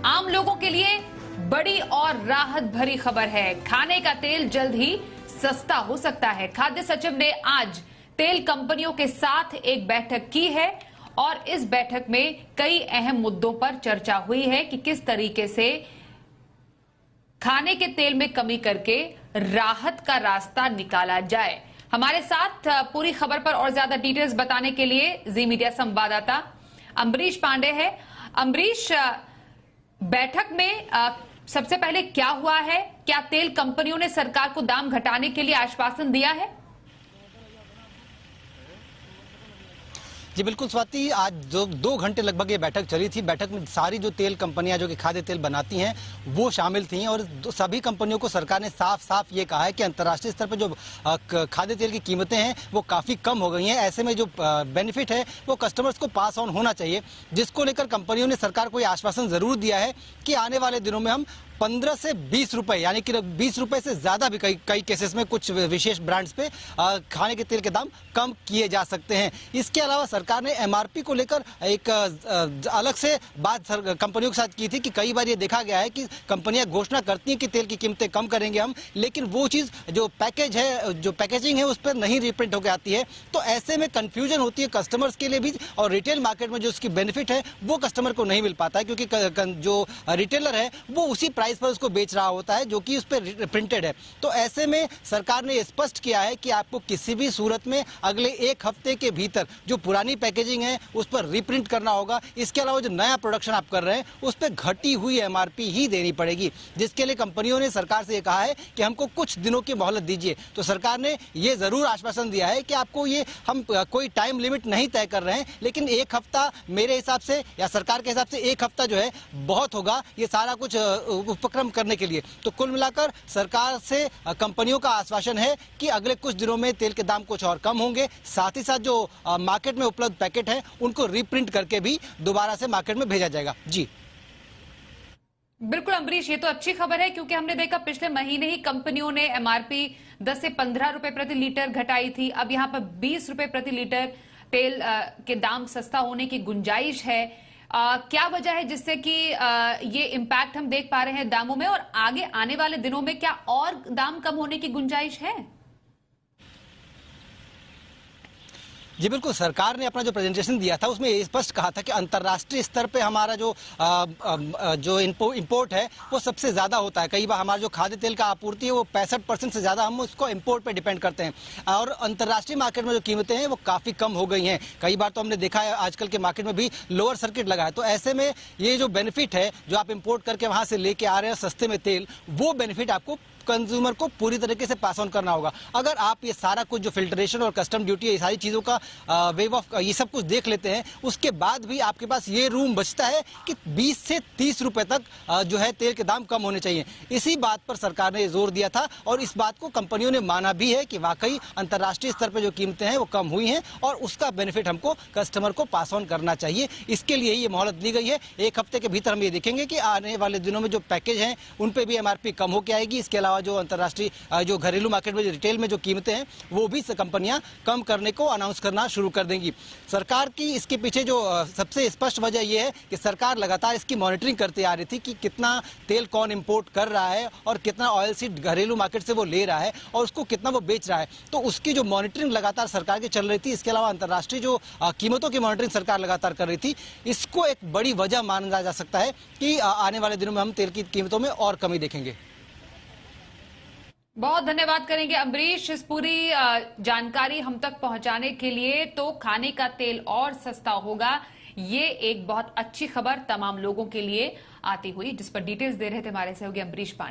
आम लोगों के लिए बड़ी और राहत भरी खबर है। खाने का तेल जल्द ही सस्ता हो सकता है। खाद्य सचिव ने आज तेल कंपनियों के साथ एक बैठक की है और इस बैठक में कई अहम मुद्दों पर चर्चा हुई है कि किस तरीके से खाने के तेल में कमी करके राहत का रास्ता निकाला जाए। हमारे साथ पूरी खबर पर और ज्यादा डिटेल्स बताने के लिए जी मीडिया संवाददाता अम्बरीश पांडे है। अम्बरीश, बैठक में सबसे पहले क्या हुआ है? क्या तेल कंपनियों ने सरकार को दाम घटाने के लिए आश्वासन दिया है? जी बिल्कुल स्वाति, आज जो 2 घंटे लगभग ये बैठक चली थी। बैठक में सारी जो तेल कंपनियां जो कि खाद्य तेल बनाती हैं वो शामिल थीं और सभी कंपनियों को सरकार ने साफ साफ ये कहा है कि अंतर्राष्ट्रीय स्तर पर जो खाद्य तेल की कीमतें हैं वो काफ़ी कम हो गई हैं। ऐसे में जो बेनिफिट है वो कस्टमर्स को पास ऑन होना चाहिए, जिसको लेकर कंपनियों ने सरकार को ये आश्वासन जरूर दिया है कि आने वाले दिनों में हम 15 से 20 रुपए यानी कि 20 रुपए से ज्यादा भी कई केसेस में कुछ विशेष ब्रांड्स पे खाने के तेल के दाम कम किए जा सकते हैं। इसके अलावा सरकार ने एमआरपी को लेकर एक अलग से बात कंपनियों के साथ की थी कि कई बार ये देखा गया है कि कंपनियां घोषणा करती हैं कि तेल की कीमतें कम करेंगे हम, लेकिन वो चीज जो पैकेज है, जो पैकेजिंग है उस पर नहीं रिप्रिंट होकर आती है। तो ऐसे में कंफ्यूजन होती है कस्टमर्स के लिए भी और रिटेल मार्केट में जो उसकी बेनिफिट है वो कस्टमर को नहीं मिल पाता है, क्योंकि जो रिटेलर है वो उसी प्राइस पर उसको बेच रहा होता है जो कि उस पर प्रिंटेड है। तो ऐसे में सरकार ने स्पष्ट किया है कि आपको किसी भी सूरत में अगले 1 हफ्ते के भीतर जो पुरानी पैकेजिंग है उस पर रिप्रिंट करना होगा। इसके अलावा जो नया प्रोडक्शन आप कर रहे हैं उस पर घटी हुई एमआरपी ही देनी पड़ेगी, जिसके लिए कंपनियों ने सरकार से कहा है कि हमको कुछ दिनों की मोहलत दीजिए। तो सरकार ने यह जरूर आश्वासन दिया है कि आपको ये हम कोई टाइम लिमिट नहीं तय कर रहे हैं, लेकिन 1 हफ्ता मेरे हिसाब से या सरकार के हिसाब से 1 हफ्ता जो है बहुत होगा ये सारा कुछ उपक्रम करने के लिए। तो कुल मिलाकर सरकार से कंपनियों का आश्वासन है कि अगले कुछ दिनों में तेल के दाम कुछ और कम होंगे। साथ ही साथ जो मार्केट में उपलब्ध पैकेट हैं उनको रीप्रिंट करके भी दोबारा से मार्केट में भेजा जाएगा। जी बिल्कुल अम्बरीश, ये तो अच्छी खबर है क्योंकि हमने देखा पिछले महीने ही कंपनियों ने एमआरपी 10 से 15 रुपए प्रति लीटर घटाई थी। अब यहां पर 20 रुपए प्रति लीटर तेल के दाम सस्ता होने की गुंजाइश है। क्या वजह है जिससे कि ये इम्पैक्ट हम देख पा रहे हैं दामों में, और आगे आने वाले दिनों में क्या और दाम कम होने की गुंजाइश है? जी बिल्कुल, सरकार ने अपना जो प्रेजेंटेशन दिया था उसमें ये स्पष्ट कहा था कि अंतर्राष्ट्रीय स्तर पे हमारा जो इंपोर्ट है वो सबसे ज्यादा होता है। कई बार हमारा जो खाद्य तेल का आपूर्ति है वो 65% से ज्यादा हम उसको इंपोर्ट पे डिपेंड करते हैं और अंतर्राष्ट्रीय मार्केट में जो कीमतें हैं वो काफी कम हो गई हैं। कई बार तो हमने देखा है आजकल के मार्केट में भी लोअर सर्किट लगा है। तो ऐसे में ये जो बेनिफिट है जो आप इंपोर्ट करके वहां से लेके आ रहे हैं सस्ते में तेल, वो बेनिफिट आपको कंज्यूमर को पूरी तरीके से पास ऑन करना होगा। अगर आप ये सारा कुछ जो फिल्ट्रेशन और कस्टम ड्यूटी ये सारी चीजों का वेव ऑफ ये सब कुछ देख लेते हैं, उसके बाद भी आपके पास ये रूम बचता है कि 20 से 30 रुपए तक जो है तेल के दाम कम होने चाहिए। इसी बात पर सरकार ने जोर दिया था और इस बात को कंपनियों ने माना भी है कि वाकई अंतर्राष्ट्रीय स्तर पर जो कीमतें हैं वो कम हुई हैं और उसका बेनिफिट हमको कस्टमर को पास ऑन करना चाहिए। इसके लिए ये मोहलत दी गई है। 1 हफ्ते के भीतर हम ये देखेंगे कि आने वाले दिनों में जो पैकेज हैं उन पर भी एमआरपी कम होकर आएगी। इसके अलावा जो अंतर्राष्ट्रीय जो घरेलू मार्केट में रिटेल में जो कीमतें हैं वो भी कंपनियां कम करने को अनाउंस करना शुरू कर देंगी। सरकार की इसके पीछे जो सबसे स्पष्ट वजह यह है कि सरकार लगातार इसकी मॉनिटरिंग करते आ रही थी कि कितना तेल कौन इंपोर्ट कर रहा है और कितना ऑयल सीड घरेलू मार्केट से वो ले रहा है और उसको कितना वो बेच रहा है। तो उसकी जो मॉनिटरिंग लगातार सरकार की चल रही थी। इसके अलावा अंतर्राष्ट्रीय जो कीमतों की मॉनिटरिंग सरकार लगातार कर रही थी। इसको एक बड़ी वजह माना जा सकता है कि आने वाले दिनों में हम तेल की कीमतों में और कमी देखेंगे। बहुत धन्यवाद करेंगे अम्बरीश इस पूरी जानकारी हम तक पहुंचाने के लिए। तो खाने का तेल और सस्ता होगा, ये एक बहुत अच्छी खबर तमाम लोगों के लिए आती हुई, जिस पर डिटेल्स दे रहे थे हमारे सहयोगी अम्बरीश पांडे।